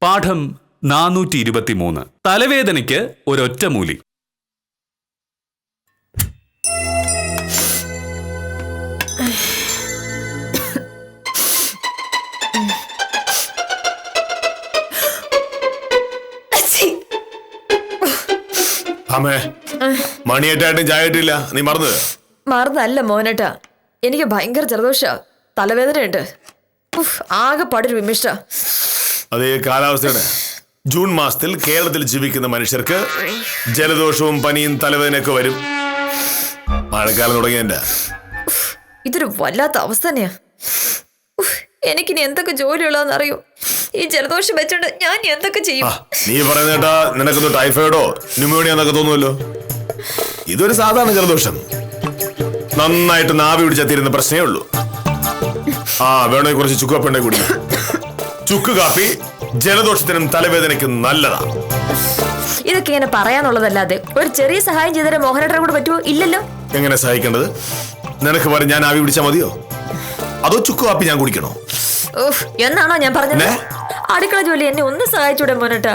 പാഠം 423. തലവേദനയ്ക്ക് ഒരൊറ്റമൂലി. അമ്മേ, മണിയേറ്റായിട്ടും ചായ ഇട്ടില്ല. നീ മറന്നല്ല മോനേട്ടാ, എനിക്ക് ഭയങ്കര ജലദോഷ, തലവേദനയുണ്ട്. ആകെ പാടൊരു വിമിഷ്ട. അതേ കാലാവസ്ഥയുടെ ജൂൺ മാസത്തിൽ കേരളത്തിൽ ജീവിക്കുന്ന മനുഷ്യർക്ക് ജലദോഷവും പനിയും തലവേദനയൊക്കെ വരും. മഴക്കാലം തുടങ്ങിയതിന്റെ ഇതൊരു വല്ലാത്ത അവസ്ഥ തന്നെയാ. എനിക്കിനി എന്തൊക്കെ ജോലിയുള്ളതെന്നറിയോ? ഈ ജലദോഷം വെച്ചോണ്ട് ഞാൻ എന്തൊക്കെ ചെയ്യും? നീ പറയുന്നേട്ടാ നിനക്കൊന്ന് ടൈഫോയിഡോ ന്യൂമോണിയ എന്നൊക്കെ തോന്നുമല്ലോ. ഇതൊരു സാധാരണ ജലദോഷം, നന്നായിട്ട് നാവി പിടിച്ചെത്തിയിരുന്ന പ്രശ്നമേ ഉള്ളൂ. വേണേ കുറച്ച് ചുക്കപ്പണ്ണ കൂടി. ചുക്ക് കാപ്പി ജലദോഷത്തിനും തലവേദനയ്ക്കും നല്ലതാ. ഇതൊക്കെ ഇങ്ങനെ പറയാനുള്ളതല്ലാതെ ഒരു ചെറിയ സഹായം ചെയ്തേ മോഹനേട്ടനെ കൂടെ പറ്റുമോ? ഇല്ലല്ലോ. എങ്ങനെ സഹായിക്കേണ്ടത്? നിനക്ക് പറ, ഞാൻ ആവി പിടിച്ചാ മതിയോ, അതോ ചുക്ക് കാപ്പി ഞാൻ കുടിക്കണോ? എന്നാണോ ഞാൻ പറഞ്ഞത്? അടുക്കള ജോലി എന്നെ ഒന്ന് സഹായിച്ചൂടെ മോനേട്ടാ?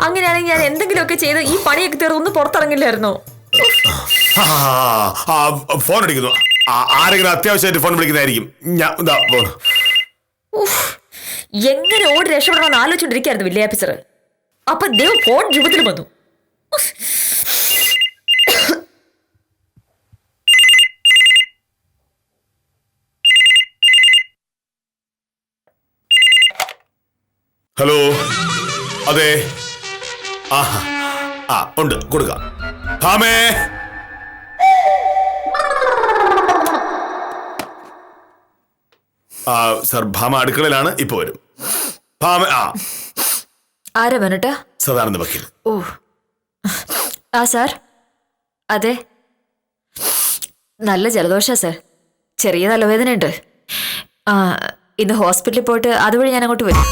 അങ്ങനെയാണെങ്കിൽ ഞാൻ എന്തെങ്കിലുമൊക്കെ ചെയ്ത് ഈ പണിയൊക്കെ തീർന്ന് ഒന്ന് പുറത്തിറങ്ങില്ലായിരുന്നോ? ഫോൺ അടിക്കുന്നു. ആരെങ്കിലും അത്യാവശ്യമായിട്ട് ഫോൺ വിളിക്കുന്നതായിരിക്കും. എങ്ങനെ ഓടി രക്ഷപ്പെടണമെന്ന് ആലോചിച്ചോണ്ടിരിക്കായിരുന്നു വില്ലേജ് ഓഫീസർ. അപ്പൊ ദൈവം ഫോൺ രൂപത്തിൽ വന്നു. ഹലോ, അതെ. ഉണ്ട്, കൊടുക്കാം. ഭാമേ, സർ, ഭാമ അടുക്കളയിലാണ്, ഇപ്പൊ വരും. ഭാമ. ആരാ മോനേട്ടാ? സദാനന്ദ വക്കീൽ. സാർ. അതെ, നല്ല ജലദോഷ സാർ, ചെറിയ തലവേദനയുണ്ട്. ഇന്ന് ഹോസ്പിറ്റലിൽ പോയിട്ട് അതുവഴി ഞാൻ അങ്ങോട്ട് വരും.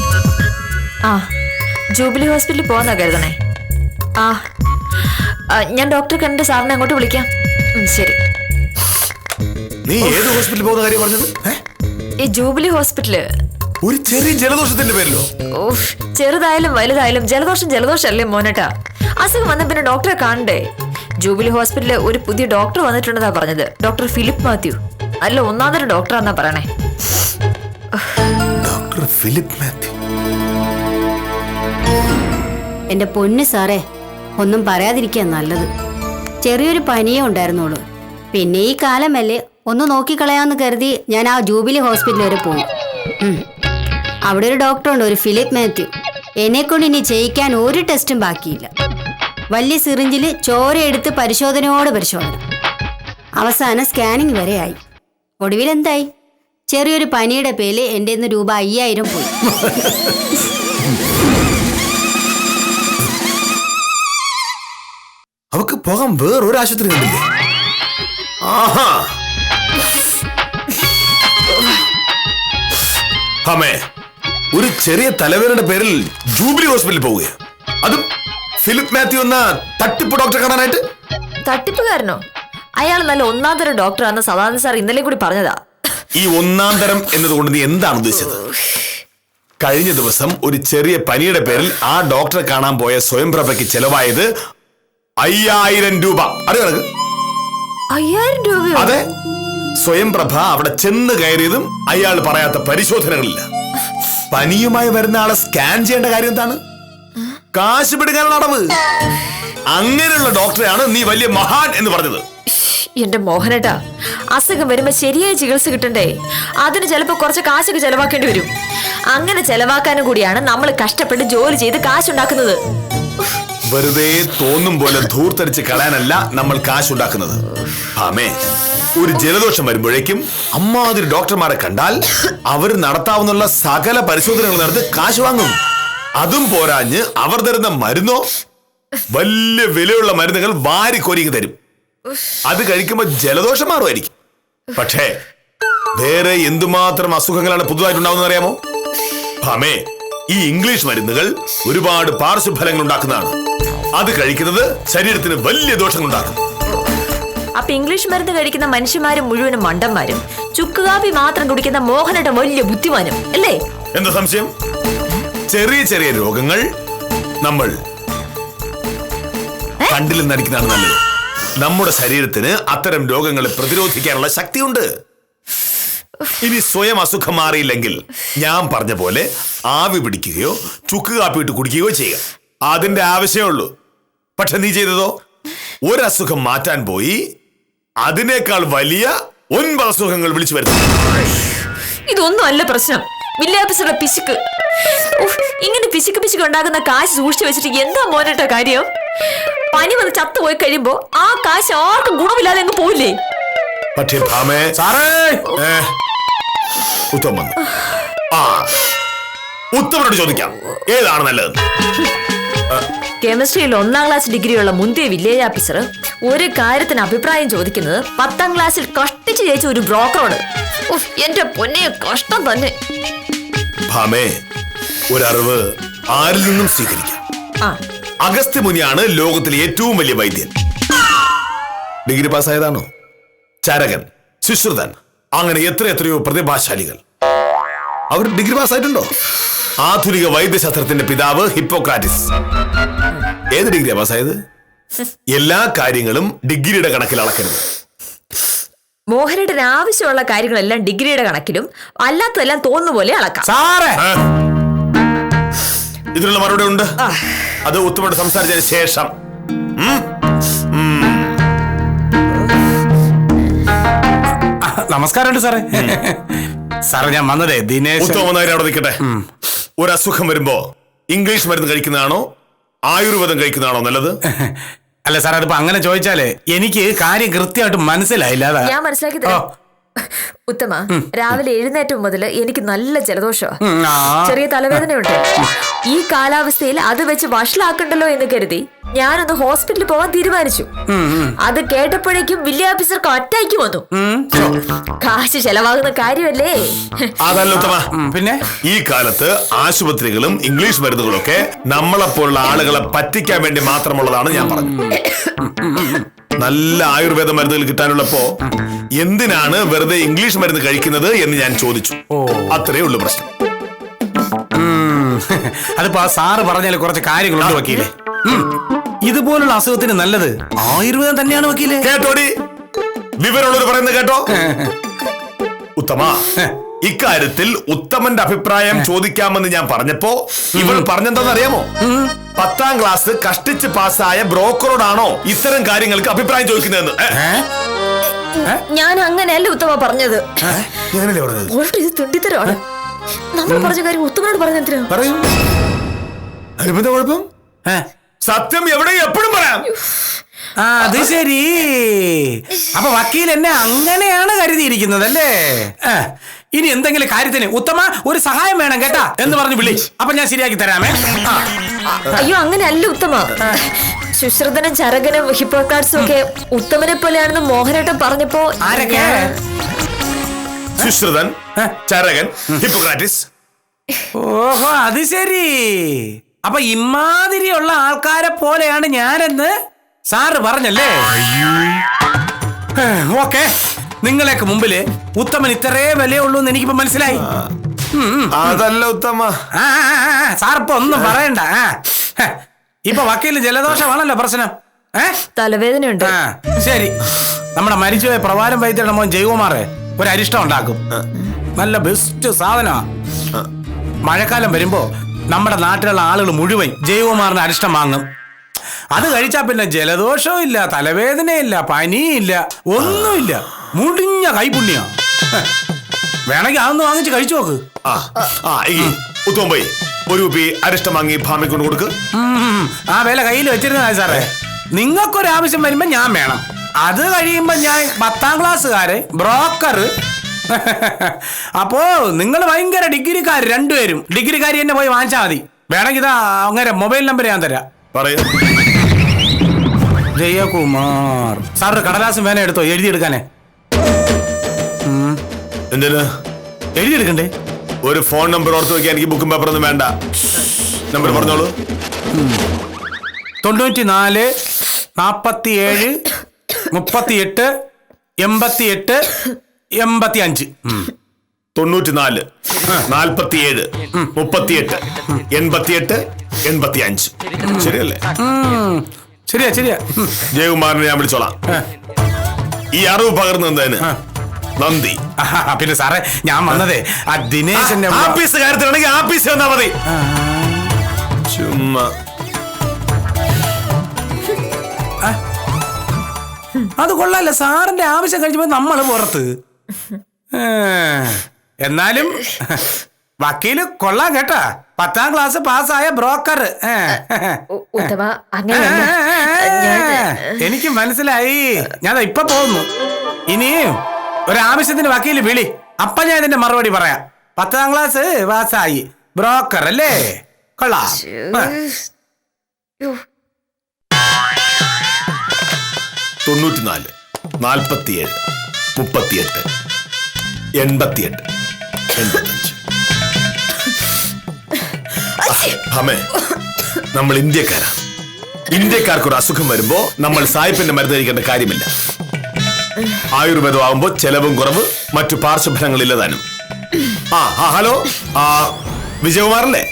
ജൂബിലി ഹോസ്പിറ്റലിൽ പോകാന്നാ കരുതണേ. ഞാൻ ഡോക്ടറെ കണ്ട് സാറിനെ അങ്ങോട്ട് വിളിക്കാം. ശരി. നീ ഏത് ഹോസ്പിറ്റലിൽ പോകുന്ന കാര്യം പറഞ്ഞത്? ഈ ജൂബിലി ഹോസ്പിറ്റല്. ഒരു ചെറിയ ജലദോഷത്തിന്റെ പേരിലോ? ചെറുതായാലും വലുതായാലും ജലദോഷം അല്ലേ മോനേട്ടാ? അസുഖം വന്ന പിന്നെ ഡോക്ടറെ കാണണ്ടേ? ജൂബിലി ഹോസ്പിറ്റലില് ഒരു പുതിയ ഡോക്ടർ വന്നിട്ടുണ്ടെന്നാ പറഞ്ഞത്. Doctor Philip Mathew. അല്ല, ഒന്നാമതൊരു ഡോക്ടറാന്നാ പറയണേ. Doctor Philip Mathew. എന്റെ പൊന്നു സാറേ, ഒന്നും പറയാതിരിക്കാൻ നല്ലത്. ചെറിയൊരു പനിയേ ഉണ്ടായിരുന്നുള്ളൂ. പിന്നെ ഈ കാലമല്ലേ, ഒന്ന് നോക്കിക്കളയാന്ന് കരുതി ഞാൻ ആ ജൂബിലി ഹോസ്പിറ്റൽ വരെ പോയി. അവിടെ ഒരു ഡോക്ടറുണ്ട്, ഒരു ഫിലിപ്പ് മാത്യു. എന്നെക്കൊണ്ട് ഇനി ചെയ്യിക്കാൻ ഒരു ടെസ്റ്റും ബാക്കിയില്ല. വലിയ സിറിഞ്ചിൽ ചോര എടുത്ത് പരിശോധന. അവസാനം സ്കാനിങ് വരെ ആയി. ഒടുവിൽ എന്തായി? ചെറിയൊരു പനിയുടെ പേരിൽ എൻ്റെ രൂപ 5000 പോയി. അവക്ക് പോകാൻ വേറൊരു ആശുപത്രി കണ്ടില്ലേ? അമ്മേ, ഒരു ചെറിയ തലവേദനയുടെ പേരിൽ ജൂബിലി ഹോസ്പിറ്റലിൽ പോവുകയാണ്. അതും ഫിലിപ്പ് മാത്യു എന്ന തട്ടിപ്പ് ഡോക്ടറെ കാണാനായിട്ട്. തട്ടിപ്പുകാരനോ? അയാൾ നല്ല ഒന്നാം തരം ഡോക്ടറാണെന്ന് സദാനന്ദ സാർ ഇന്നലെ കൂടി പറഞ്ഞതാ. ഈ ഒന്നാം തരം എന്നതുകൊണ്ട് നീ എന്താണ് ഉദ്ദേശിച്ചത്? കഴിഞ്ഞ ദിവസം ഒരു ചെറിയ പനിയുടെ പേരിൽ ആ ഡോക്ടറെ കാണാൻ പോയ സ്വയംപ്രഭയ്ക്ക് ചെലവായത് 5000 രൂപ. അറിയാം? 5000 രൂപ? അതെ. സ്വയംപ്രഭ അവിടെ ചെന്ന് കയറിയതും അയാൾ പറയാത്ത പരിശോധനകളില്ല. പനിയുമായി വരുന്ന ആളെ സ്കാൻ ചെയ്യേണ്ട കാര്യം എന്താണ്? കാശ് പിടുക്കാനുള്ള അടവ്. അങ്ങനെയുള്ള ഡോക്ടറെയാണ് നീ വലിയ മഹാൻ എന്ന് പറഞ്ഞത്. എന്റെ മോഹനേട്ടാ, അസുഖം വരുമ്പോ ശരിയായ ചികിത്സ കിട്ടണ്ടേ? അതിന് ചിലപ്പോ കുറച്ച് കാശൊക്കെ ചെലവാക്കേണ്ടി വരും. അങ്ങനെ ചെലവാക്കാനും കൂടിയാണ് നമ്മൾ കഷ്ടപ്പെട്ട് ജോലി ചെയ്ത് കാശുണ്ടാക്കുന്നത്. വെറുതെ തോന്നും പോലെ ധൂർത്തടിച്ച് കളയാനല്ല നമ്മൾ കാശുണ്ടാക്കുന്നത്. ആമേ, ഒരു ജലദോഷം വരുമ്പോഴേക്കും അമ്മാതിരി ഡോക്ടർമാരെ കണ്ടാൽ അവർ നടത്താവുന്ന സകല പരിശോധനകൾ നടത്തി കാശ് വാങ്ങും. അതും പോരാഞ്ഞ് അവർ തരുന്ന മരുന്നോ, വലിയ വിലയുള്ള മരുന്നുകൾ വാരിക്കോരിക്ക് തരും. അത് കഴിക്കുമ്പോ ജലദോഷം മാറുമായിരിക്കും. പക്ഷേ വേറെ എന്തുമാത്രം അസുഖങ്ങളാണ് പുതുതായിട്ടുണ്ടാവുന്നത് അറിയാമോ? ആമേ, ഈ ഇംഗ്ലീഷ് മരുന്നുകൾ ഒരുപാട് പാർശ്വഫലങ്ങൾ ഉണ്ടാക്കുന്നതാണ്. അത് കഴിക്കുന്നത് ശരീരത്തിന് വലിയ ദോഷങ്ങൾ ഉണ്ടാക്കും. അപ്പൊ ഇംഗ്ലീഷ് മരുന്ന് കഴിക്കുന്ന മനുഷ്യന്മാരും മുഴുവനും മണ്ടന്മാരും, ചുക്കുകാപ്പി മാത്രം കുടിക്കുന്ന മോഹനയുടെ വലിയ ബുദ്ധിമാനും അല്ലേ? എന്താ സംശയം? ചെറിയ ചെറിയ രോഗങ്ങൾ നമ്മൾ കണ്ടില്ലെന്ന് നടിക്കുന്നതാണ് നല്ലത്. നമ്മുടെ ശരീരത്തിന് അത്തരം രോഗങ്ങളെ പ്രതിരോധിക്കാനുള്ള ശക്തിയുണ്ട്. ഇനി സ്വയം അസുഖം മാറിയില്ലെങ്കിൽ ഞാൻ പറഞ്ഞ പോലെ ആവി പിടിക്കുകയോ ചുക്ക് കാപ്പിയിട്ട് കുടിക്കുകയോ ചെയ്യുക. അതിന്റെ ആവശ്യമുള്ളൂ. പക്ഷെ നീ ചെയ്തതോ, ഒരസുഖം മാറ്റാൻ പോയി അതിനേക്കാൾ വലിയ 9 അസുഖങ്ങൾ വിളിച്ചു വരുന്നു. ഇതൊന്നും അല്ല പ്രശ്നം, വില്ലേജ് പിശുക്ക്. ഇങ്ങനെ പിശുക്ക് പിശുക്ക് ഉണ്ടാകുന്ന കാശ് സൂക്ഷിച്ചു വെച്ചിട്ട് എന്താ മോനേട്ട കാര്യം? പനി വന്ന് ചത്തുപോയി കഴിയുമ്പോ ആ കാശ് ആർക്കും ഗുണമില്ലാതെ അങ്ങ് പോയില്ലേ? പക്ഷേ ഭാമേ, ഉത്തമൻ വന്നു. ഉത്തമനോട് ചോദിക്കാം ഏതാണ് നല്ലത്. കെമിസ്ട്രിയിൽ 1-ാം ക്ലാസ് ഡിഗ്രിയുള്ള മുന്തിയ വില്ലേജ് ഓഫീസർ ഒരു കാര്യത്തിന് അഭിപ്രായം ചോദിക്കുന്നത് 10ാം ക്ലാസ്സിൽ കഷ്ടിച്ച് ജയിച്ച ഒരു ബ്രോക്കറോട്. എന്റെ പൊന്നെ, കഷ്ടം തന്നെ. ഭാമേ, ഒരറിവ് ആരിൽ നിന്നും സ്വീകരിക്കാം. അഗസ്ത്യ മുനിയാണ് ലോകത്തിലെ ഏറ്റവും വലിയ വൈദ്യൻ. ഡിഗ്രി പാസ്സായതാണോ? ചരകൻ, സുശ്രുതൻ, അങ്ങനെ എത്രയോ പ്രതിഭാശാലികൾ. അവർ ഡിഗ്രി പാസ്സായിട്ടുണ്ടോ? ആധുനിക വൈദ്യശാസ്ത്രത്തിന്റെ പിതാവ് ഹിപ്പോക്രാറ്റിസ് ഏത് ഡിഗ്രിയാ പാസ്സായത്? എല്ലാ കാര്യങ്ങളും ഡിഗ്രിയുടെ കണക്കിൽ അളക്കരുത്. മോഹനയുടെ ആവശ്യമുള്ള കാര്യങ്ങളെല്ലാം ഡിഗ്രിയുടെ കണക്കിലും അല്ലാത്തതെല്ലാം തോന്നുന്ന പോലെ അളക്കാം. ഇതിനുള്ള മറുപടി ഉണ്ട്. അത് ഉത്തമോട് സംസാരിച്ചതിന് ശേഷം. നമസ്കാരമുണ്ട് സാറേ. സാറേ, ഞാൻ വന്നതേ ദിനേശ്. ഉത്തമനായി അവിടെ നിൽക്കട്ടെ. ഒരു അസുഖം വരുമ്പോ ഇംഗ്ലീഷ് മരുന്ന് കഴിക്കുന്നതാണോ ആയുർവേദം കഴിക്കുന്നതാണോ നല്ലത്? അല്ല സാർ, അതിപ്പോ അങ്ങനെ ചോദിച്ചാലേ എനിക്ക് കാര്യം കൃത്യമായിട്ട് മനസ്സിലായില്ല. ഞാൻ മനസ്സിലാക്കി തരാം. ഉത്തമ, രാവിലെ എഴുന്നേറ്റ മുതൽ എനിക്ക് നല്ല ജലദോഷമാണ്, ചെറിയ തലവേദനയുണ്ട്. ഈ കാലാവസ്ഥയിൽ അത് വെച്ച് വഷളാക്കണ്ടല്ലോ എന്ന് കരുതി ഞാനൊന്ന് ഹോസ്പിറ്റലിൽ പോവാൻ തീരുമാനിച്ചു. അത് കേട്ടപ്പോഴേക്കും വില്ലേജ് ഓഫീസർക്ക് അറ്റാക്ക് വന്നു. കാശ് ചെലവാകുന്ന കാര്യമല്ലേ? അതല്ല ഉത്തമ, പിന്നെ ഈ കാലത്ത് ആശുപത്രികളും ഇംഗ്ലീഷ് മരുന്നുകളും ഒക്കെ നമ്മളെപ്പോലുള്ള ആളുകളെ പറ്റിക്കാൻ വേണ്ടി മാത്രമുള്ളതാണ് ഞാൻ പറഞ്ഞത്. നല്ല ആയുർവേദ മരുന്നുകൾ കിട്ടാനുള്ളപ്പോ എന്തിനാണ് വെറുതെ ഇംഗ്ലീഷ് മരുന്ന് കഴിക്കുന്നത് എന്ന് ഞാൻ ചോദിച്ചു. അത്രേ ഉള്ളു പ്രശ്നം. അതിപ്പോ സാറ് പറഞ്ഞാൽ കുറച്ച് കാര്യങ്ങളുണ്ട് വക്കീലെ. ഇതുപോലുള്ള അസുഖത്തിന് നല്ലത് ആയുർവേദം തന്നെയാണ് വക്കീലെ. കേട്ടോടി, വിവരമുള്ളവർ പറയുന്നത് കേട്ടോ. ഉത്തമ, ഇക്കാര്യത്തിൽ ഉത്തമന്റെ അഭിപ്രായം ചോദിക്കാമെന്ന് ഞാൻ പറഞ്ഞപ്പോ ഇവൾ പറഞ്ഞെന്താണെന്നറിയാമോ? 10ാം ക്ലാസ് കഷ്ടിച്ച് പാസ്സായ ബ്രോക്കറോടാണോ ഇത്തരം കാര്യങ്ങൾക്ക് അഭിപ്രായം ചോദിക്കുന്നതെന്ന്. ഞാൻ അങ്ങനെയല്ല ഉത്തമ പറഞ്ഞത്. പറഞ്ഞത് തുണ്ടിത്തരമാണ്. നമ്മൾ പറഞ്ഞ കാര്യം ഉത്തമനോട് പറഞ്ഞെന്തിനാ? പറയൂ. അതിനെന്താ കുഴപ്പം? സത്യം എവിടെ എപ്പോഴും പറയാം. അത് ശരി. അപ്പൊ വക്കീൽ എന്നെ അങ്ങനെയാണ് കരുതിയിരിക്കുന്നത് അല്ലേ? ഇനി എന്തെങ്കിലും കാര്യത്തിന് ഉത്തമ ഒരു സഹായം വേണം കേട്ടാ എന്ന് പറഞ്ഞ് വിളി. അപ്പൊ ഞാൻ ശരിയാക്കി തരാമേ. അയ്യോ, അങ്ങനെയല്ല ഉത്തമ. സുശ്രുതനും ചരകനും ഹിപ്പോക്രാറ്റ്സും ഒക്കെ ഉത്തമനെ പോലെയാണെന്ന് മോഹനേട്ടൻ പറഞ്ഞപ്പോ. ആരൊക്കെ? സുശ്രുതൻ, ചരകൻ, ഹിപ്പോക്രാറ്റിസ്. ഓഹോ, അത് ശരി. അപ്പൊ ഇമാതിരിയുള്ള ആൾക്കാരെ പോലെയാണ് ഞാനെന്ന് സാറ് പറഞ്ഞല്ലേ? ഓക്കെ, നിങ്ങളെയൊക്കെ മുമ്പില് ഉത്തമൻ ഇത്രേ വിലയുള്ളൂ എന്ന് എനിക്കിപ്പോ മനസ്സിലായി. അതല്ല ഉത്തമ. സാറിപ്പോ ഒന്നും പറയണ്ട. ഇപ്പൊ വക്കീല് ജലദോഷമാണല്ലോ പ്രശ്നം. തലവേദനയുണ്ട്. ശരി, നമ്മുടെ മരിച്ചുപോയ പ്രവാരം വൈദ്യരുടെ മോൻ ജൈവമാറെ ഒരു അരിഷ്ടം ഉണ്ടാക്കും. നല്ല ബെസ്റ്റ് സാധനമാ. മഴക്കാലം വരുമ്പോ നമ്മുടെ നാട്ടിലുള്ള ആളുകൾ മുഴുവൻ ജൈവമാറിന് അരിഷ്ടം വാങ്ങും. അത് കഴിച്ചാ പിന്നെ ജലദോഷവും ഇല്ല, തലവേദനയില്ല, പനിയില്ല, ഒന്നുമില്ല. മുടിഞ്ഞ കൈപുണ്യ. വേണമെങ്കിൽ അതൊന്ന് വാങ്ങിച്ച് കഴിച്ചു നോക്ക്. ഉത്തമ പോയി ഒരു അരിഷ്ടം വാങ്ങി ഭാമയ്ക്ക് കൊണ്ട് കൊടുക്ക്. ആ വില കയ്യിൽ വെച്ചിരുന്നതാ സാറേ. നിങ്ങൾക്കൊരാവശ്യം വരുമ്പോ ഞാൻ വേണം. അത് കഴിയുമ്പോ ഞാൻ 10ാം ക്ലാസ്സുകാര്, ബ്രോക്കർ. അപ്പോ നിങ്ങൾ ഭയങ്കര ഡിഗ്രിക്കാർ രണ്ടുപേരും. ഡിഗ്രിക്കാരി തന്നെ പോയി വാങ്ങിച്ചാൽ മതി. വേണമെങ്കിൽ ഇതാ അങ്ങനെ മൊബൈൽ നമ്പർ ഞാൻ തരാം. പറയൂ. ജയകുമാർ സാറിന്റെ കടലാസും വേന എടുത്തോ എഴുതിയെടുക്കാനേ. എന്തിന് എഴുതിയെടുക്കണ്ടേ? ഒരു ഫോൺ നമ്പർ ഓർത്ത് വെക്കാൻ എനിക്ക് ബുക്കും പേപ്പറൊന്നും വേണ്ട. നമ്പർ പറഞ്ഞോളൂ. 94 47 38 88 85. 94, 47, 38, 88, 85. ശരിയല്ലേ? ശരിയാ ശരിയാ. ജയകുമാറിനെ ഞാൻ വിളിച്ചോളാം. ഈ അറിവ് പകർന്നതിന് നന്ദി. പിന്നെ സാറേ ഞാൻ വന്നതേ ആ ദിനേശന്റെ ആഫീസ് കാര്യത്തിലാണെങ്കിൽ ആഫീസ് വന്നാ മതി. ചുമ്മാ അത് കൊള്ളാല്ല. സാറിന്റെ ആവശ്യം കഴിച്ചപ്പോ നമ്മള് പുറത്ത്. എന്നാലും വക്കീല് കൊള്ളാം കേട്ടാ. 10ാം ക്ലാസ് പാസ്സായ ബ്രോക്കർ. ഉത്തമ അങ്ങനെ എനിക്ക് മനസ്സിലായി. ഞാൻ ഇപ്പൊ പോകുന്നു. ഇനിയും ഒരാവശ്യത്തിന് വക്കീല് വിളി. അപ്പൊ ഞാൻ ഇതിന്റെ മറുപടി പറയാം. 10ാം ക്ലാസ് പാസ്സായി ബ്രോക്കർ അല്ലേ? കൊള്ളാം. 94, 47, 38, 88, 85. അമ്മേ, നമ്മൾ ഇന്ത്യക്കാരാണ്. ഇന്ത്യക്കാർക്ക് ഒരു അസുഖം വരുമ്പോ നമ്മൾ സായിപ്പിന്റെ മരുന്ന് കഴിക്കേണ്ട കാര്യമില്ല. ആയുർവേദം ആവുമ്പോ ചെലവും കുറവ്, മറ്റു പാർശ്വഫലങ്ങളില്ല താനും. ഹലോ, വിജയകുമാറല്ലേ?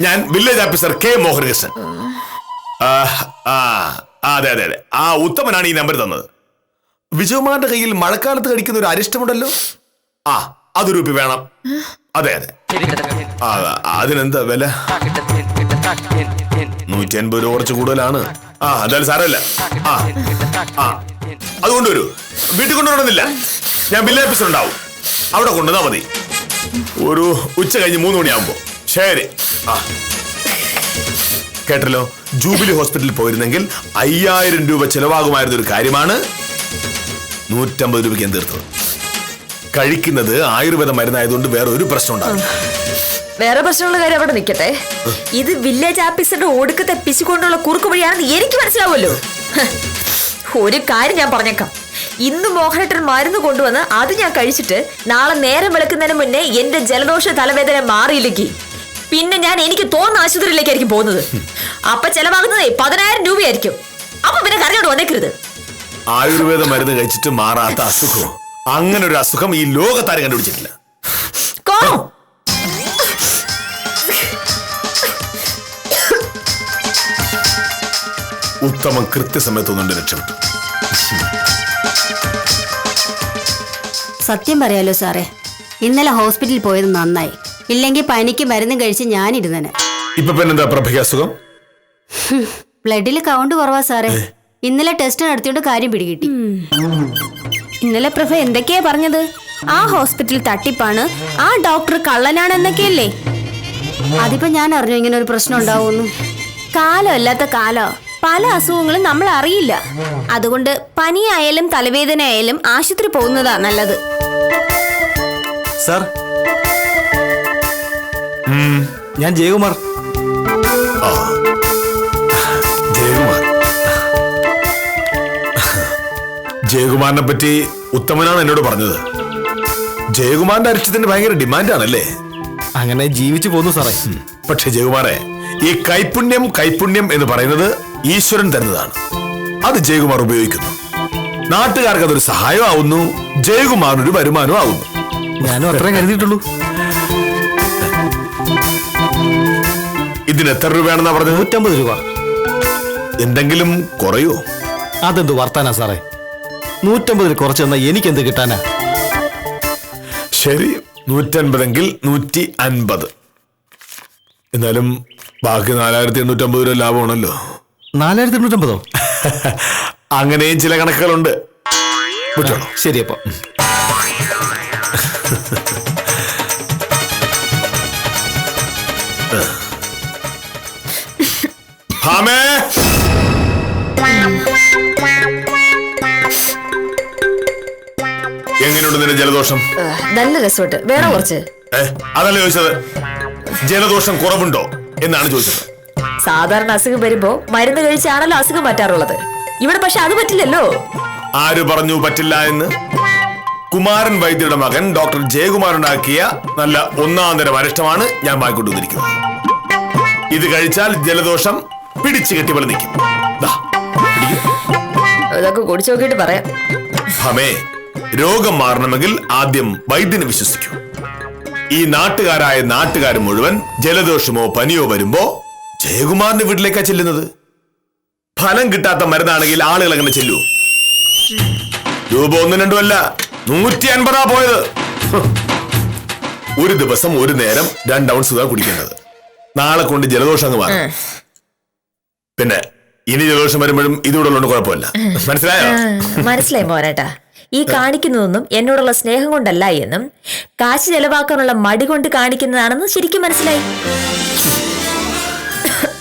ഞാൻ വില്ലേജ് ഓഫീസർ കെ മോഹനകൃഷ്ണൻ. അതെ അതെ അതെ, ഉത്തമനാണ് ഈ നമ്പർ തന്നത്. വിജയകുമാറിന്റെ കയ്യിൽ മഴക്കാലത്ത് കടിക്കുന്ന ഒരു അരിഷ്ടമുണ്ടല്ലോ, അത് രൂപ വേണം. അതെ അതെ, അതിനെന്താ വില? 150 രൂപ കുറച്ച് കൂടുതലാണ്. എന്തായാലും സാരമില്ല. അത് കൊണ്ടുവരൂ. വീട്ടിൽ കൊണ്ടുവരണമെന്നില്ല, ഞാൻ വില്ലേജ് ഓഫീസർ ഉണ്ടാവും, അവിടെ കൊണ്ടുവന്നാ മതി. ഒരു ഉച്ച കഴിഞ്ഞ് 3 മണിയാകുമ്പോ. ശരി. കേട്ടല്ലോ, ജൂബിലി ഹോസ്പിറ്റലിൽ പോയിരുന്നെങ്കിൽ 5000 രൂപ ചെലവാകുമായിരുന്ന ഒരു കാര്യമാണ് 150 രൂപയ്ക്ക് തീർത്തത്. കഴിക്കുന്നത് ആയുർവേദ മരുന്നായതുകൊണ്ട് വേറെ ഒരു പ്രശ്നം ഉണ്ടാവില്ല. വേറെ പ്രശ്നമുള്ള കാര്യം അവിടെ നിൽക്കട്ടെ. ഇത് വില്ലേജ് ഓഫീസറുടെ ഒടുക്കത്തെ പിശുകൊണ്ടുള്ള കുറുക്കു വഴിയാണെന്ന് എനിക്ക് മനസ്സിലാവുമല്ലോ. ഒരു കാര്യം ഞാൻ പറഞ്ഞേക്കാം. ഇന്ന് മോഹനേട്ടൻ മരുന്ന് കൊണ്ടുവന്ന് അത് ഞാൻ കഴിച്ചിട്ട് നാളെ നേരം വെളുക്കുന്നതിന് മുന്നേ എന്റെ ജലദോഷ തലവേദന മാറിയില്ലെങ്കിൽ പിന്നെ ഞാൻ എനിക്ക് തോന്നുന്ന ആശുപത്രിയിലേക്കായിരിക്കും പോകുന്നത്. അപ്പൊ ചെലവാകുന്നത് 10000 രൂപയായിരിക്കും. അപ്പൊ പിന്നെ കരഞ്ഞോട് വന്നേക്കരുത്. ആയുർവേദ മരുന്ന് കഴിച്ചിട്ട് മാറാത്ത അസുഖം, അങ്ങനെ ഒരു അസുഖം ഈ ലോകത്താരും കണ്ടുപിടിച്ചിട്ടില്ല. ഉത്തമം കൃത്യസമയത്തൊന്നുകൊണ്ട് രക്ഷപ്പെട്ടു. സത്യം പറയാലോ സാറേ, ഇന്നലെ ഹോസ്പിറ്റലിൽ പോയത് നന്നായി. ഇല്ലെങ്കിൽ പനിക്ക് മരുന്ന് കഴിച്ച് ഞാനിരുന്നേനെ. ഇപ്പൊ പിന്നെന്താ പ്രഭയ്ക്ക് അസുഖം? ബ്ലഡിൽ കൗണ്ട് കുറവാ സാറേ. ഇന്നലെ ടെസ്റ്റ് നടത്തിയോണ്ട് കാര്യം പിടികിട്ടി. ഇന്നലെ പ്രഭ എന്തൊക്കെയാ പറഞ്ഞത്? ആ ഹോസ്പിറ്റൽ തട്ടിപ്പാണ്, ആ ഡോക്ടർ കള്ളനാണെന്നൊക്കെയല്ലേ? അതിപ്പോ ഞാൻ അറിഞ്ഞു ഇങ്ങനെ ഒരു പ്രശ്നം ഉണ്ടാവുന്നു. കാലമല്ലാത്ത കാലോ, പല അസുഖങ്ങളും നമ്മൾ അറിയില്ല. അതുകൊണ്ട് പനിയായാലും തലവേദന ആയാലും ആശുപത്രി പോകുന്നതാ നല്ലത്. സാർ, ഞാൻ ജയകുമാർ. ജയകുമാറിനെ പറ്റി ഉത്തമനാണ് എന്നോട് പറഞ്ഞത്. ജയകുമാറിന്റെ അരിഷ്ടത്തിന് ഭയങ്കര ഡിമാൻഡാണല്ലേ? അങ്ങനെ ജീവിച്ചു പോന്നു സാറേ. പക്ഷെ ജയകുമാറെ, ഈ കൈപുണ്യം എന്ന് പറയുന്നത് ഈശ്വരൻ തരുന്നതാണ്. അത് ജയകുമാർ ഉപയോഗിക്കുന്നു. നാട്ടുകാർക്ക് അതൊരു സഹായമാവുന്നു, ജയകുമാറിനൊരു വരുമാനവും ആവുന്നു. ഞാനും അത്രയും കരുതിയിട്ടുള്ളൂ. ഇതിന് എത്ര രൂപയാണെന്നാ പറഞ്ഞത്? 150 രൂപ. എന്തെങ്കിലും കുറയോ? അതെന്ത് വർത്താനാ സാറേ? 150 കുറച്ച് തന്നാ എനിക്ക് എന്ത് കിട്ടാനാ? ശരി, 150 എങ്കിൽ 150. എന്നാലും ബാക്കി 4850 രൂപ ലാഭമാണല്ലോ. 4850? അങ്ങനെയും ചില കണക്കുകളുണ്ട്. ശരി, അപ്പൊ എങ്ങനെയുണ്ട് നിന്റെ ജലദോഷം? നല്ല രസമുണ്ട്. വേറെ കുറച്ച്. അതല്ല ചോദിച്ചത്, ജലദോഷം കുറവുണ്ടോ എന്നാണ് ചോദിച്ചത്. സാധാരണ അസുഖം വരുമ്പോ മരുന്ന് കഴിച്ചാണല്ലോ അസുഖം പറ്റാറുള്ളത്. ഇവിടെ പക്ഷെ അത് പറ്റില്ലല്ലോ. ആര് പറഞ്ഞു പറ്റില്ല എന്ന്? കുമാരൻ വൈദ്യരുടെ മകൻ ഡോക്ടർ ജയകുമാർ ഉണ്ടാക്കിയ നല്ല 1ാം തരം അരിഷ്ടമാണ് ഞാൻ വാങ്ങിക്കൊണ്ടുവന്നിരിക്കുന്നത്. ഇത് കഴിച്ചാൽ ജലദോഷം പിടിച്ചു കെട്ടി പോലെ നിൽക്കും. അതൊക്കെ കുടിച്ചു നോക്കിയിട്ട് പറയാം. ഭമേ, രോഗം മാറണമെങ്കിൽ ആദ്യം വൈദ്യനെ വിശ്വസിക്കൂ. ഈ നാട്ടുകാർ മുഴുവൻ ജലദോഷമോ പനിയോ വരുമ്പോ ജയകുമാറിന്റെ വീട്ടിലേക്കാ ചെല്ലുന്നത്. ഫലം കിട്ടാത്ത മരുന്നാണെങ്കിൽ ആളുകൾ അങ്ങനെ ചെല്ലൂ. രൂപ 1 2 അല്ല, 150 പോയത്. ഒരു ദിവസം ഒരു നേരം 2 ഔൺസ് കുടിക്കേണ്ടത്. നാളെ കൊണ്ട് ജലദോഷം അങ്ങ് മാറും. പിന്നെ ഇനി ജലദോഷം വരുമ്പോഴും ഇതുകൂടെ ഉള്ളതുകൊണ്ട് കുഴപ്പമില്ല. മനസ്സിലായോ? മനസ്സിലായി മോനേട്ടാ. ഈ കാണിക്കുന്നതൊന്നും എന്നോടുള്ള സ്നേഹം കൊണ്ടല്ല എന്നും കാശ് ചെലവാക്കാനുള്ള മടി കൊണ്ട് കാണിക്കുന്നതാണെന്ന് ശരിക്കും മനസ്സിലായി.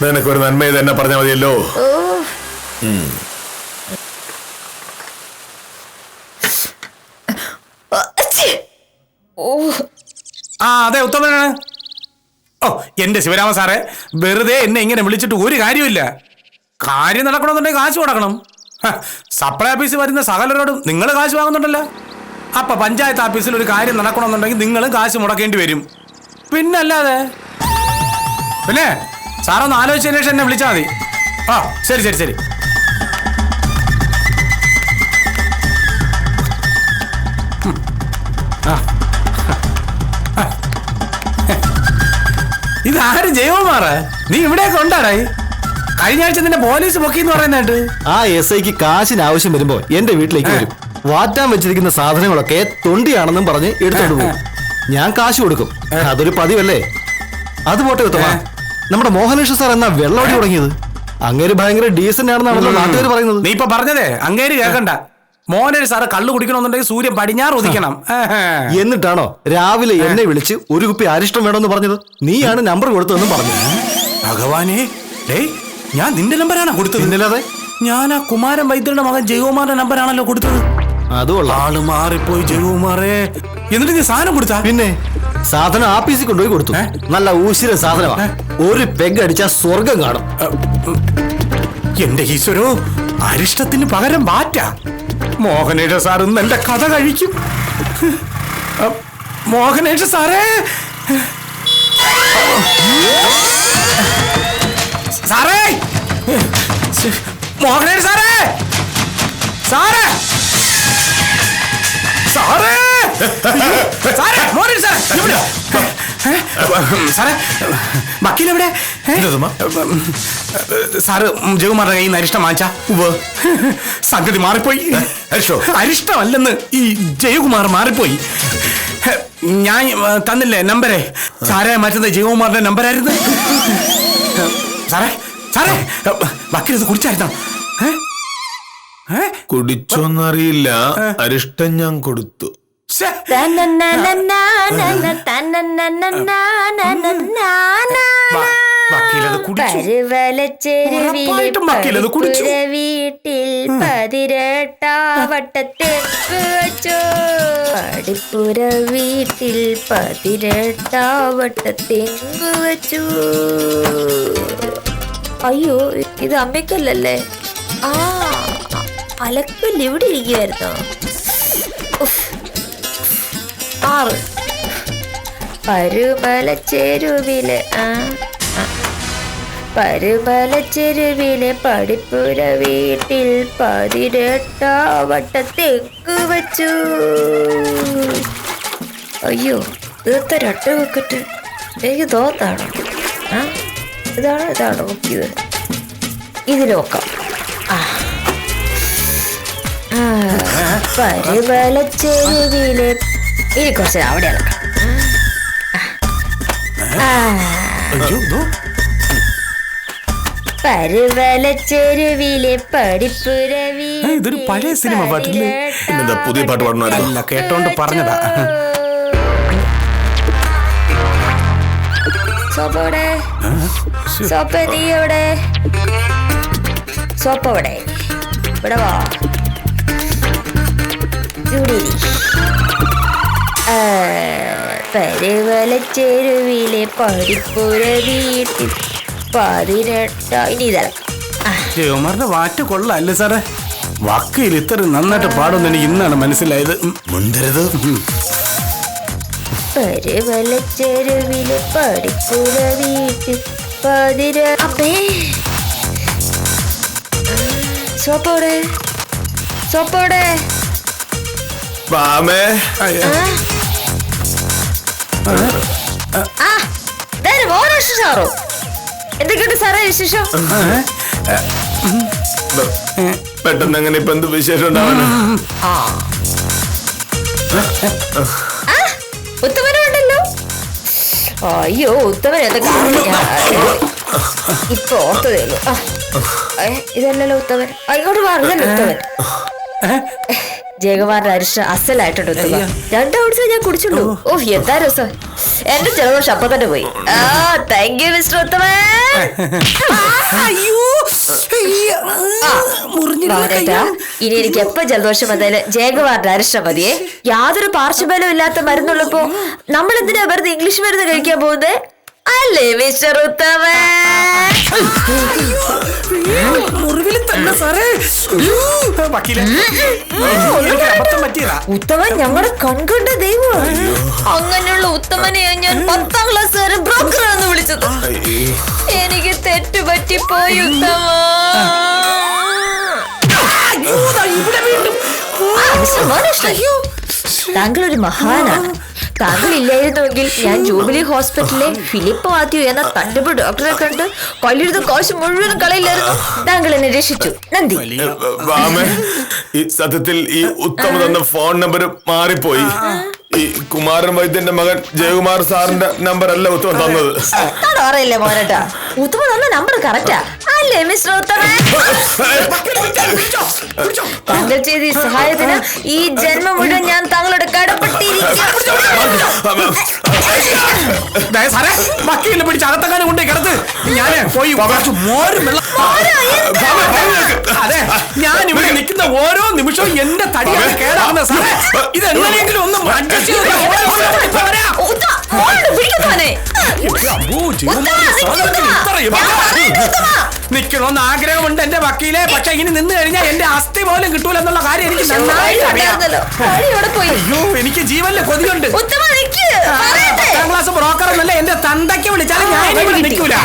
നിനക്കൊരു നന്മ തന്നെ പറഞ്ഞാൽ മതിയല്ലോ. അതെ ഉത്തമനാണ്. ഓ എന്റെ ശിവരാമ സാറേ, വെറുതെ എന്നെ ഇങ്ങനെ വിളിച്ചിട്ട് ഒരു കാര്യമില്ല. കാര്യം നടക്കണമെന്നുണ്ടെങ്കിൽ കാശ് കൊടുക്കണം. സപ്ലൈ ഓഫീസിൽ വരുന്ന സകലരോടും നിങ്ങൾ കാശ് വാങ്ങുന്നുണ്ടല്ലോ. അപ്പൊ പഞ്ചായത്ത് ഓഫീസിൽ ഒരു കാര്യം നടക്കണമെന്നുണ്ടെങ്കിൽ നിങ്ങളും കാശ് മുടക്കേണ്ടി വരും. പിന്നല്ലാതെ പിന്നെ സാറൊന്ന് ആലോചിച്ചതിന് ശേഷം എന്നെ വിളിച്ചാൽ മതി. ആ ശരി ശരി ശരി. ഇതാരും ജൈവമാറ, നീ ഇവിടെയൊക്കെ ഉണ്ടാടായി. കഴിഞ്ഞ ആഴ്ച നിന്റെ പോലീസ് പൊക്കിന്ന് പറയുന്നതായിട്ട്. ആ SIക്ക് കാശിന് ആവശ്യം വരുമ്പോ എന്റെ വീട്ടിലേക്ക് വരും. വാറ്റാൻ വെച്ചിരിക്കുന്ന സാധനങ്ങളൊക്കെ തൊണ്ടിയാണെന്നും പറഞ്ഞ് എടുത്തോണ്ട് പോകും. ഞാൻ കാശ് കൊടുക്കും. അതൊരു പതിവല്ലേ. അത് പോട്ടെ ഉത്തമ, നമ്മുടെ മോഹനകൃഷ്ണൻ സാർ എന്നാ വെള്ളമടി തുടങ്ങിയത്? അങ്ങേര് ഭയങ്കര ഡീസന്റ് ആണെന്നാണല്ലോ നാട്ടുകാർ പറയുന്നത്. നീ ഇപ്പൊ പറഞ്ഞതേ അങ്ങേര് കേൾക്കണ്ട. മോഹനേര് സാറ് കള്ളു കുടിക്കണമെന്നുണ്ടെങ്കിൽ സൂര്യൻ പടിഞ്ഞാറ് ഉദിക്കണം. എന്നിട്ടാണോ രാവിലെ എന്നെ വിളിച്ച് ഒരു കുപ്പി അരിഷ്ടം വേണമെന്ന് പറഞ്ഞത്? നീയാണ് നമ്പർ കൊടുത്തതെന്നും പറഞ്ഞു. ഭഗവാനെ, ഞാൻ നിന്റെ നമ്പറാണോ കൊടുത്തത്? ഇന്നല്ലാതെ ഞാൻ ആ കുമാരൻ വൈദ്യരുടെ മകൻ ജയകുമാറിന്റെ നമ്പറാണല്ലോ കൊടുത്തത്. അതുകൊള്ള ആള് മാറിപ്പോയി ജയകുമാറേ. എന്നിട്ട് നീ സാധനം കൊടുത്താ? പിന്നെ സാധനം ആപ്പീസിൽ കൊണ്ടുപോയി കൊടുത്തു. നല്ല ഊശിര സാധനമാണ്. ഒരു പെഗ് അടിച്ചാൽ സ്വർഗം കാണും. എന്റെ ഈശ്വരോ, അരിഷ്ടത്തിന് പകരം ബാറ്റ. മോഹനേഷ സാർ ഇന്ന് എന്റെ കഥ കഴിക്കും. മോഹനേഷ സാറേ, സാറേ, മോഹനേഷ സാറേ, സാറേ, സാറേ, സാറേ, മോഹനേഷ സാറേ, സാറേ, വക്കീലെവിടെ? സാറ് ജയകുമാറിന്റെ കയ്യിൽ നിന്ന് അരിഷ്ടം വാങ്ങിച്ചാ? സംഗതി മാറിപ്പോയി. അരിഷ്ടമല്ലെന്ന്, ഈ ജയകുമാർ മാറിപ്പോയി. ഞാൻ തന്നില്ലേ നമ്പരേ? സാറേ മാറ്റുന്നത് ജയകുമാറിന്റെ നമ്പരായിരുന്നു. സാറേ, സാറേ, വക്കീൽ ഇത് കുടിച്ചായിരുന്നോ? കുടിച്ചോന്നറിയില്ല, അരിഷ്ടം ഞാൻ കൊടുത്തു. വീട്ടിൽ 18 പടിപ്പുര വീട്ടിൽ 18 വെച്ചു. അയ്യോ, ഇത് അമ്മയ്ക്കല്ലല്ലേ? ആ അലക്കല്ല, ഇവിടെ ഇരിക്കുവായിരുന്നോ? 6 പരുമലച്ചെരുവിലെ പരുമലച്ചെരുവിലെ പടിപ്പുര വീട്ടിൽ 18 തെങ്ങ് വെച്ചു. അയ്യോ, ഇതൊക്കെ രട്ട വെക്കട്ടെ. എനിക്ക് തോന്നാണോ? ഇതാണോ നോക്കിയത്? ഇത് നോക്കാം. പരുമലച്ചെരുവിലെ ഇനി കുറച്ച് അവിടെ ഇറക്കാം. പരുമലച്ചെരുവിലെ പടിപ്പുര ഇതൊരു പഴയ സിനിമ പാട്ടില്ലേ? പുതിയ പാട്ട് പാടണമല്ല, കേട്ടോണ്ട് പറഞ്ഞതാ. സോപ്പോടെ, സോപ്പ നീ എവിടെ? സോപ്പ് എവിടെ? ഇവിടെ വാ. പരുമലച്ചെരുവിലെ പടിപ്പുര വീട്ടിൽ 18. ഇനി ഇതളക്കാം. ജയകുമാറിന്റെ വാറ്റ് കൊള്ളാല്ലേ സാറേ? വക്കീൽ ഇത്ര നന്നായിട്ട് പാടുമെന്ന് എനിക്ക് ഇന്നാണ് മനസ്സിലായത്. മുണ്ടരുത്. പരുമലച്ചെരുവിലെ പടിപ്പുര വീട്ടിൽ 18. സോപ്പോടെ, സോപ്പോടെ, പാമേ സാറോ എന്തൊക്കെയുണ്ട് സാറേ വിശേഷം? പെട്ടെന്ന് അങ്ങനെ ഇപ്പൊ എന്ത് വിശേഷം ഉണ്ടാവാനും? ഉത്തമനുണ്ടല്ലോ. അയ്യോ ഉത്തമൻ എന്തൊക്കെ ഇപ്പൊ ഓർത്തതേ ഉള്ളൂ. ഇതല്ലല്ലോ ഉത്തമൻ. ഇങ്ങോട്ട് മാറുന്നല്ലോ ഉത്തമൻ. ജയകുമാറിന്റെ അരിഷ്ട അസലായിട്ടുണ്ട് ഉത്തമ. 2 ഔട്ട്സ് ഞാൻ കുടിച്ചുള്ളൂ. ഓ എന്താ രസം. എന്റെ ജലദോഷം അപ്പൊ തന്നെ പോയി. താങ്ക് യു മിസ്റ്റർ ഉത്തമൻ. ഇനി എനിക്ക് എപ്പോ ജലദോഷം വന്നാലും ജയകുമാറിന്റെ അരിഷ്ടം മതിയേ. യാതൊരു പാർശ്വഫലവും ഇല്ലാത്ത മരുന്നുള്ളപ്പോ നമ്മൾ എന്തിനാ വെറുതെ ഇംഗ്ലീഷ് മരുന്ന് കഴിക്കാൻ പോകുന്നത്? അല്ലേ മിസ്റ്റർ ഉത്തമൻ? ഉത്തമൻ ഞങ്ങളുടെ കൺകണ്ട ദൈവമാണ്. അങ്ങനെയുള്ള ഉത്തമനെ ഞാൻ 10ാം ക്ലാസ് വരെ ബ്രോക്കറാണെന്ന് വിളിച്ചത്. എനിക്ക് തെറ്റുപറ്റിപ്പോയി ഉത്തമ. താങ്കൾ ഒരു മഹാനാണ്. താങ്കൾ ഇല്ലായിരുന്നുവെങ്കിൽ ഞാൻ ജൂബിലി ഹോസ്പിറ്റലിലെ ഫിലിപ്പ് മാത്യു എന്ന തട്ടിപ്പ് ഡോക്ടറെ കണ്ട് കൊല്ലിരുന്ന കാശ് മുഴുവൻ കളയില്ലായിരുന്നു. താങ്കൾ എന്നെ രക്ഷിച്ചു. നന്ദി. ഈ സത്യത്തിൽ ഈ ഉത്തമ തന്ന ഫോൺ നമ്പർ മാറിപ്പോയി. ഈ കുമാരൻ വൈദ്യന്റെ മകൻ ജയകുമാർ സാറിന്റെ നമ്പർ അല്ല ഉത്തമ തന്നത്. അറിയില്ലേ മോനേട്ടാ? ഉത്തമ തന്ന നമ്പർ കറക്റ്റാ അല്ലേ മിസ്റ്റർ ഉത്തമൻ? താങ്കൾ ചെയ്ത ഈ സഹായത്തിന് ഈ ജന്മം മുഴുവൻ ഞാൻ താങ്കളുടെ കടപ്പെട്ടിരിക്കും. വക്കീലിനെ പിടിച്ച് അകത്തക്കാനെ കൊണ്ടേ കിടത്ത്. ഞാന് പോയി അതെ, ഞാൻ ഇവിടെ നിൽക്കുന്ന ഓരോ നിമിഷവും എന്റെ തടിയാണ് കേടാവുന്ന സാറേ. ഇതെങ്ങനെയെങ്കിലും ഒന്ന് നിക്കണമെന്ന് ആഗ്രഹമുണ്ട് എന്റെ വക്കീലെ. പക്ഷെ ഇനി നിന്ന് കഴിഞ്ഞാൽ എന്റെ അസ്ഥി പോലും കിട്ടൂല എന്നുള്ള കാര്യം എനിക്ക് നന്നായിട്ട് അറിയാം. അയ്യോ, എനിക്ക് ജീവനിലെ കൊതിയുണ്ട്. 10ാം ക്ലാസ് ബ്രോക്കർ എന്നല്ല എന്റെ തന്തയ്ക്ക് വിളിച്ചാലും ഞാൻ ഇവിടെ നിൽക്കൂല.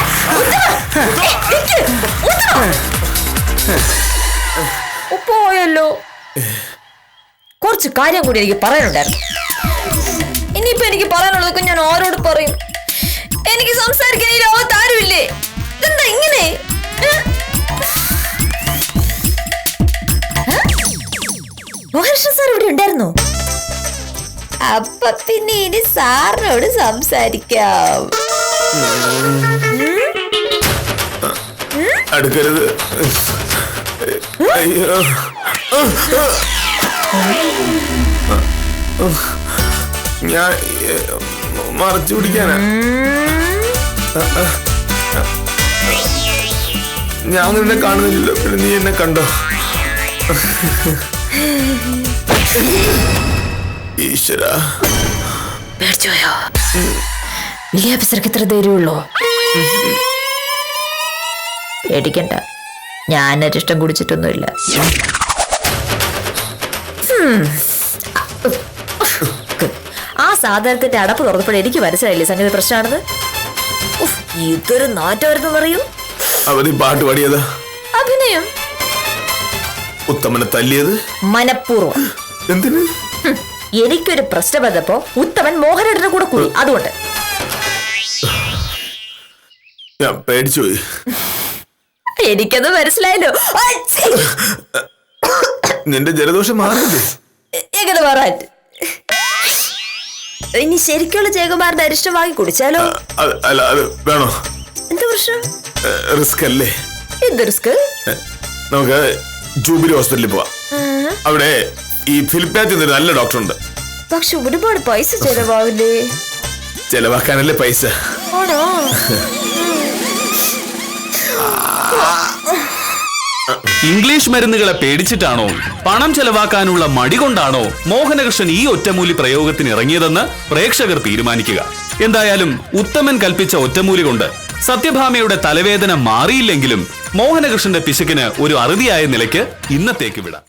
പോയല്ലോ. കുറച്ച് കാര്യം കൂടി എനിക്ക് പറയാനുണ്ടായിരുന്നു. ഇനിയിപ്പോ എനിക്ക് പറയാനുള്ളതൊക്കെ ഞാൻ ആരോട് പറയും? എനിക്ക് സംസാരിക്കാൻ ഈ ലോകത്ത് ആരുമില്ലേ? എന്താ ഇങ്ങനെ? മോഹൻകൃഷ്ണൻ സാർ ഇവിടെ ഉണ്ടായിരുന്നോ? അപ്പൊ പിന്നെ ഇനി സാറിനോട് സംസാരിക്കാം. അടുക്കരുത്. അയ്യോ, ഞാൻ മറച്ചു പിടിക്കാനാ. ഞാൻ നിന്നെ കാണുന്നില്ലല്ലോ, പിന്നെ നീ എന്നെ കണ്ടോ? ഈശ്വര, വലിയ ഓഫീസർക്ക് ഇത്ര ധൈര്യമുള്ളോ? പേടിക്കണ്ട, ഞാൻ അരിഷ്ടം കുടിച്ചിട്ടൊന്നുമില്ല. ആ സാധനത്തിന്റെ അടപ്പ് തുറന്നപ്പോൾ എനിക്ക് മനസ്സിലായില്ലേ സംഗതി പ്രശ്നമാണെന്ന്. ഇതൊരു നാറ്റമായിരുന്നു പറയൂ. അവന് പാട്ട് പാടിയതാ. അഭിനയം. ഉത്തമനെ തല്ലിയത് മനഃപൂർവ്വം. എന്തിന്? എനിക്കൊരു പ്രശ്നം വന്നപ്പോ ഉത്തമൻ മോഹനേട്ടന്റെ കൂടെ കൂടി. അതുകൊണ്ട് ഞാൻ പേടിച്ചുപോയി. എനിക്കത് മനസ്സിലായല്ലോ. നിന്റെ ജലദോഷം മാറില്ലേ? എങ്ങനെ മാറാൻ? ഇനി ശരിക്കുള്ള ജയകുമാറിന്റെ അരിഷ്ടം വാങ്ങി കുടിച്ചാലോ? അല്ല, അത് വേണോ? എന്താ പ്രശ്നം? റിസ്ക് അല്ലേ? എന്ത് റിസ്ക്? നമുക്ക് ജൂബിലി ഹോസ്പിറ്റലിൽ പോവാം. അവിടെ ഈ ഫിലിപ്പാത്തി എന്നൊരു നല്ല ഡോക്ടറുണ്ട്. പക്ഷെ ഒരുപാട് പൈസ ചെലവാവില്ലേ? ചെലവാക്കാനല്ലേ പൈസ. ആണോ? ഇംഗ്ലീഷ് മരുന്നുകളെ പേടിച്ചിട്ടാണോ, പണം ചെലവാക്കാനുള്ള മടി കൊണ്ടാണോ മോഹനകൃഷ്ണൻ ഈ ഒറ്റമൂലി പ്രയോഗത്തിന് ഇറങ്ങിയതെന്ന് പ്രേക്ഷകർ തീരുമാനിക്കുക. എന്തായാലും ഉത്തമൻ കൽപ്പിച്ച ഒറ്റമൂലി കൊണ്ട് സത്യഭാമയുടെ തലവേദന മാറിയില്ലെങ്കിലും മോഹനകൃഷ്ണന്റെ പിശുക്കിന് ഒരു അറുതിയായ നിലയ്ക്ക് ഇന്നത്തേക്ക് വിടാം.